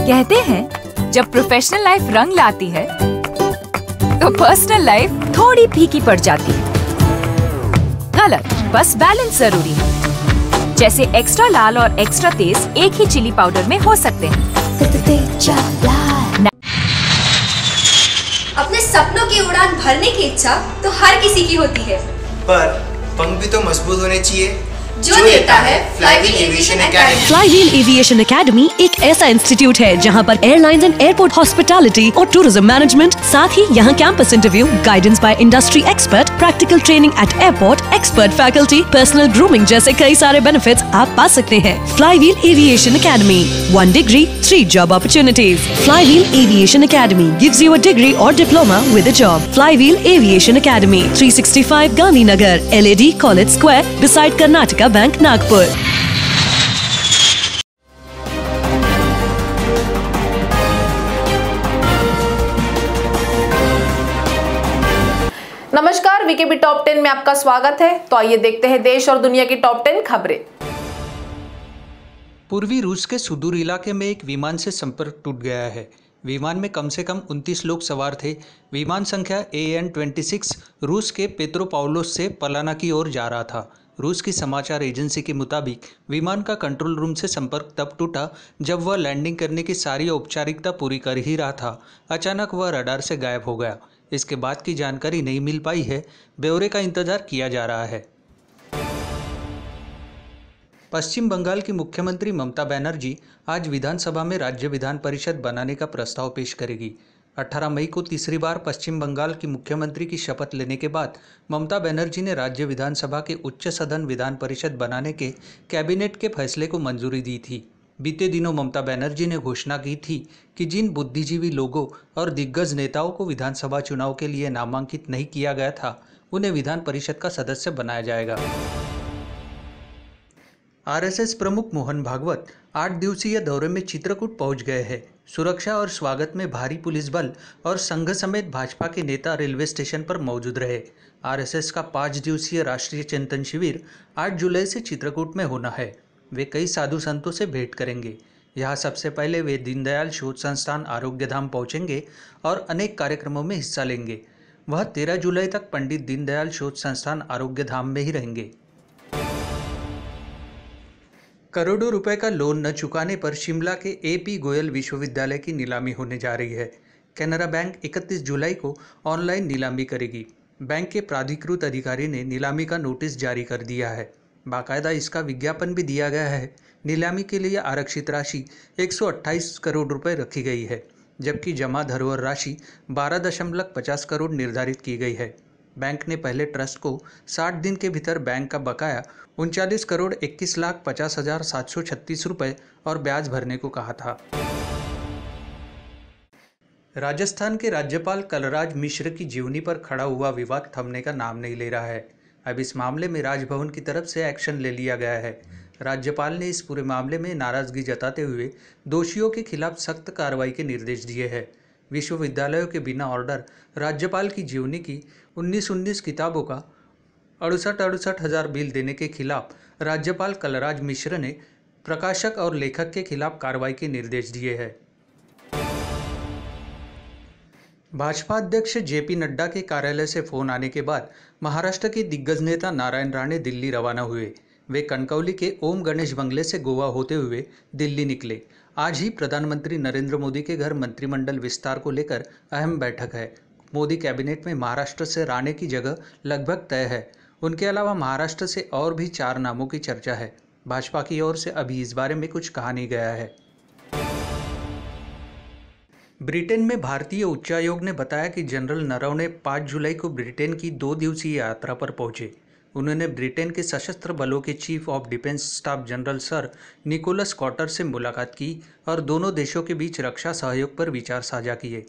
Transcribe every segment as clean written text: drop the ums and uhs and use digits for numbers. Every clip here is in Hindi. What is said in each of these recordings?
कहते हैं जब प्रोफेशनल लाइफ रंग लाती है तो पर्सनल लाइफ थोड़ी फीकी पड़ जाती है। गलत, बस बैलेंस जरूरी है। जैसे एक्स्ट्रा लाल और एक्स्ट्रा तेज एक ही चिली पाउडर में हो सकते हैं। अपने सपनों की उड़ान भरने की इच्छा तो हर किसी की होती है, पर पंख भी तो मजबूत होने चाहिए जो देता है flywheel aviation academy. Flywheel aviation academy एक ऐसा इंस्टीट्यूट है जहां पर एयरलाइंस एंड एयरपोर्ट हॉस्पिटैलिटी और टूरिज्म मैनेजमेंट, साथ ही यहां campus interview, guidance by industry expert, practical training at airport, expert faculty, personal grooming जैसे कई सारे बेनिफिट्स आप पा सकते हैं। Flywheel aviation academy, 1 degree, 3 job opportunities. Flywheel Aviation Academy gives you a degree or diploma with a job. Flywheel Aviation Academy, 365 Gandhinagar, LAD College Square, beside Karnataka Bank, Nagpur. नमस्कार, वीकेबी टॉप 10 में आपका स्वागत है। तो आइए देखते हैं देश और दुनिया की टॉप 10 खबरें। पूर्वी रूस के सुदूर इलाके में एक विमान से संपर्क टूट गया है। विमान में कम से कम 29 लोग सवार थे। विमान संख्या AN-26 रूस के पेट्रोपाउलोस से पलाना की ओर जा रहा था। रूस की समाचार एजेंसी के मुताबिक विमान का कंट्रोल रूम से संपर्क तब टूटा जब वह लैंडिंग करने की सारी औपचारिकता पूरी कर ही रहा था। अचानक वह रडार से गायब हो गया। इसके बाद की जानकारी नहीं मिल पाई है। ब्यौरे का इंतजार किया जा रहा है। पश्चिम बंगाल की मुख्यमंत्री ममता बनर्जी आज विधानसभा में राज्य विधान परिषद बनाने का प्रस्ताव पेश करेगी। 18 मई को तीसरी बार पश्चिम बंगाल की मुख्यमंत्री की शपथ लेने के बाद ममता बनर्जी ने राज्य विधानसभा के उच्च सदन विधान परिषद बनाने के कैबिनेट के फैसले को मंजूरी दी थी। बीते दिनों ममता बनर्जी ने घोषणा की थी कि जिन बुद्धिजीवी लोगों और दिग्गज नेताओं को विधानसभा चुनाव के लिए नामांकित नहीं किया गया था, उन्हें विधान परिषद का सदस्य बनाया जाएगा। आरएसएस प्रमुख मोहन भागवत 8 दिवसीय दौरे में चित्रकूट पहुंच गए हैं। सुरक्षा और स्वागत में भारी पुलिस बल और संघ समेत भाजपा के नेता रेलवे स्टेशन पर मौजूद रहे। आरएसएस का 5 दिवसीय राष्ट्रीय चिंतन शिविर 8 जुलाई से चित्रकूट में होना है। वे कई साधु संतों से भेंट करेंगे। यहाँ सबसे पहले वे दीनदयाल शोध संस्थान आरोग्य धाम पहुँचेंगे और अनेक कार्यक्रमों में हिस्सा लेंगे। वह 13 जुलाई तक पंडित दीनदयाल शोध संस्थान आरोग्य धाम में ही रहेंगे। करोड़ों रुपए का लोन न चुकाने पर शिमला के AP गोयल विश्वविद्यालय की नीलामी होने जा रही है। कैनरा बैंक 31 जुलाई को ऑनलाइन नीलामी करेगी। बैंक के प्राधिकृत अधिकारी ने नीलामी का नोटिस जारी कर दिया है। बाकायदा इसका विज्ञापन भी दिया गया है। नीलामी के लिए आरक्षित राशि 128 करोड़ रुपए रखी गई है, जबकि जमा धरोहर राशि 12.50 करोड़ निर्धारित की गई है। बैंक ने पहले ट्रस्ट को 60 दिन के भीतर बैंक का बकाया 39 करोड़ 21,50,736 रुपये और ब्याज भरने को कहा था। राजस्थान के राज्यपाल कलराज मिश्र की जीवनी पर खड़ा हुआ विवाद थमने का नाम नहीं ले रहा है। अब इस मामले में राजभवन की तरफ से एक्शन ले लिया गया है। राज्यपाल ने इस पूरे मामले में नाराजगी जताते हुए दोषियों के खिलाफ सख्त कार्रवाई के निर्देश दिए हैं। विश्वविद्यालयों के बिना ऑर्डर राज्यपाल की जीवनी की 19 किताबों का 68 हज़ार बिल देने के खिलाफ राज्यपाल कलराज मिश्र ने प्रकाशक और लेखक के खिलाफ कार्रवाई के निर्देश दिए हैं। भाजपा अध्यक्ष JP नड्डा के कार्यालय से फोन आने के बाद महाराष्ट्र के दिग्गज नेता नारायण राणे दिल्ली रवाना हुए। वे कणकवली के ओम गणेश बंगले से गोवा होते हुए दिल्ली निकले। आज ही प्रधानमंत्री नरेंद्र मोदी के घर मंत्रिमंडल विस्तार को लेकर अहम बैठक है। मोदी कैबिनेट में महाराष्ट्र से राणे की जगह लगभग तय है। उनके अलावा महाराष्ट्र से और भी 4 नामों की चर्चा है। भाजपा की ओर से अभी इस बारे में कुछ कहा नहीं गया है। ब्रिटेन में भारतीय उच्चायोग ने बताया कि जनरल नरवणे 5 जुलाई को ब्रिटेन की 2 दिवसीय यात्रा पर पहुंचे। उन्होंने ब्रिटेन के सशस्त्र बलों के Chief of Defence Staff General Sir Nicholas Cotter से मुलाकात की और दोनों देशों के बीच रक्षा सहयोग पर विचार साझा किए।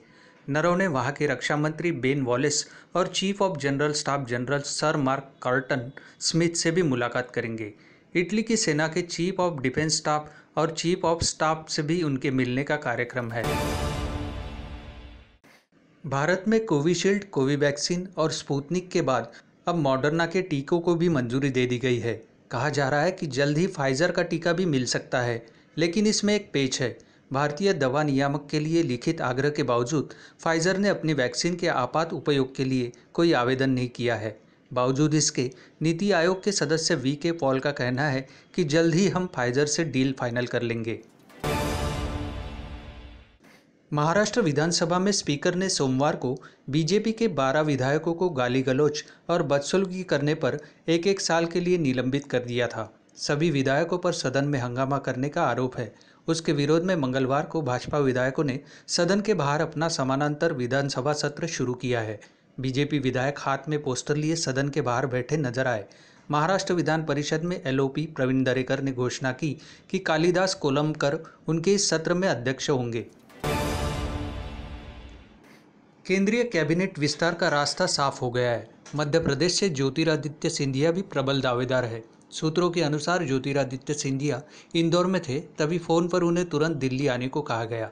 नरवणे वहां के रक्षा मंत्री बेन वॉलेस और chief of general staff General sir mark carton Smith से भी मुलाकात करेंगे। इटली की सेना के चीफ ऑफ डिफेंस स्टाफ और चीफ ऑफ स्टाफ से भी उनके मिलने का कार्यक्रम है। भारत में कोविशील्ड, कोवैक्सीन और स्पुतनिक के बाद अब मॉडर्ना के टीकों को भी मंजूरी दे दी गई है। कहा जा रहा है कि जल्द ही फाइजर का टीका भी मिल सकता है, लेकिन इसमें एक पेच है। भारतीय दवा नियामक के लिए लिखित आग्रह के बावजूद फाइजर ने अपनी वैक्सीन के आपात उपयोग के लिए कोई आवेदन नहीं किया है। बावजूद इसके नीति आयोग के सदस्य वी.के. पॉल का कहना है कि जल्द ही हम फाइजर से डील फाइनल कर लेंगे। महाराष्ट्र विधानसभा में स्पीकर ने सोमवार को बीजेपी के 12 विधायकों को गाली गलौज और बदसलूकी करने पर एक साल के लिए निलंबित कर दिया था। सभी विधायकों पर सदन में हंगामा करने का आरोप है। उसके विरोध में मंगलवार को भाजपा विधायकों ने सदन के बाहर अपना समानांतर विधानसभा सत्र शुरू किया है। बीजेपी विधायक हाथ में पोस्टर लिए सदन के बाहर बैठे नजर आए। महाराष्ट्र विधान परिषद में एलओपी प्रवीण दरेकर ने घोषणा की कि कालिदास कोलंबकर उनके इस सत्र में अध्यक्ष होंगे। केंद्रीय कैबिनेट विस्तार का रास्ता साफ हो गया है। मध्य प्रदेश से ज्योतिरादित्य सिंधिया भी प्रबल दावेदार है। सूत्रों के अनुसार ज्योतिरादित्य सिंधिया इंदौर में थे, तभी फोन पर उन्हें तुरंत दिल्ली आने को कहा गया।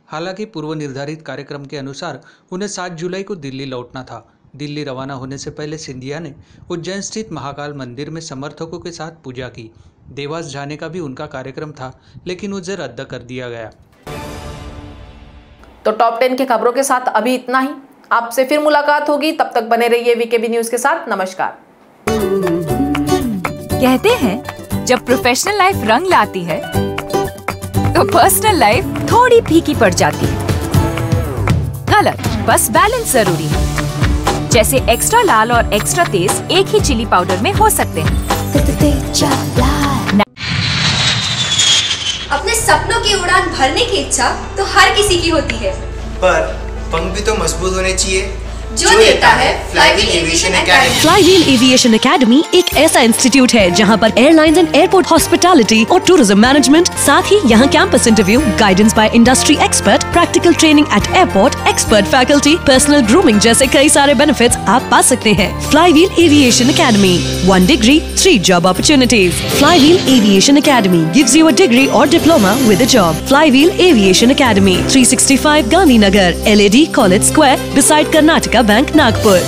हालांकि पूर्व निर्धारित कार्यक्रम के अनुसार उन्हें 7 जुलाई को दिल्ली लौटना था। दिल्ली रवाना होने से पहले सिंधिया ने उज्जैन स्थित महाकाल मंदिर में समर्थकों के साथ पूजा की। देवास जाने का भी उनका कार्यक्रम था, लेकिन उसे रद्द कर दिया गया। तो टॉप 10 की खबरों के साथ अभी इतना ही। आपसे फिर मुलाकात होगी, तब तक बने रहिए वीकेबी न्यूज के साथ। नमस्कार। कहते हैं जब प्रोफेशनल लाइफ रंग लाती है तो पर्सनल लाइफ थोड़ी फीकी पड़ जाती है। गलत, बस बैलेंस जरूरी है। जैसे एक्स्ट्रा लाल और एक्स्ट्रा तेज एक ही चिली पाउडर में हो सकते हैं। अपने सपनों की उड़ान भरने की इच्छा तो हर किसी की होती है, पर पंख भी तो मजबूत होने चाहिए जो देता है flywheel aviation academy. Flywheel aviation academy एक ऐसा इंस्टीट्यूट है जहां पर एयरलाइंस एंड एयरपोर्ट हॉस्पिटैलिटी और टूरिज्म मैनेजमेंट, साथ ही यहां campus interview, guidance by industry expert, practical training at airport, expert faculty, personal grooming जैसे कई सारे बेनिफिट्स आप पा सकते हैं। Flywheel aviation academy, 1 degree, 3 job opportunities. Flywheel Aviation Academy gives you a degree or diploma with a job. Flywheel Aviation Academy, 365 Gandhinagar, LAD College Square, beside Karnataka Bank, Nagpur.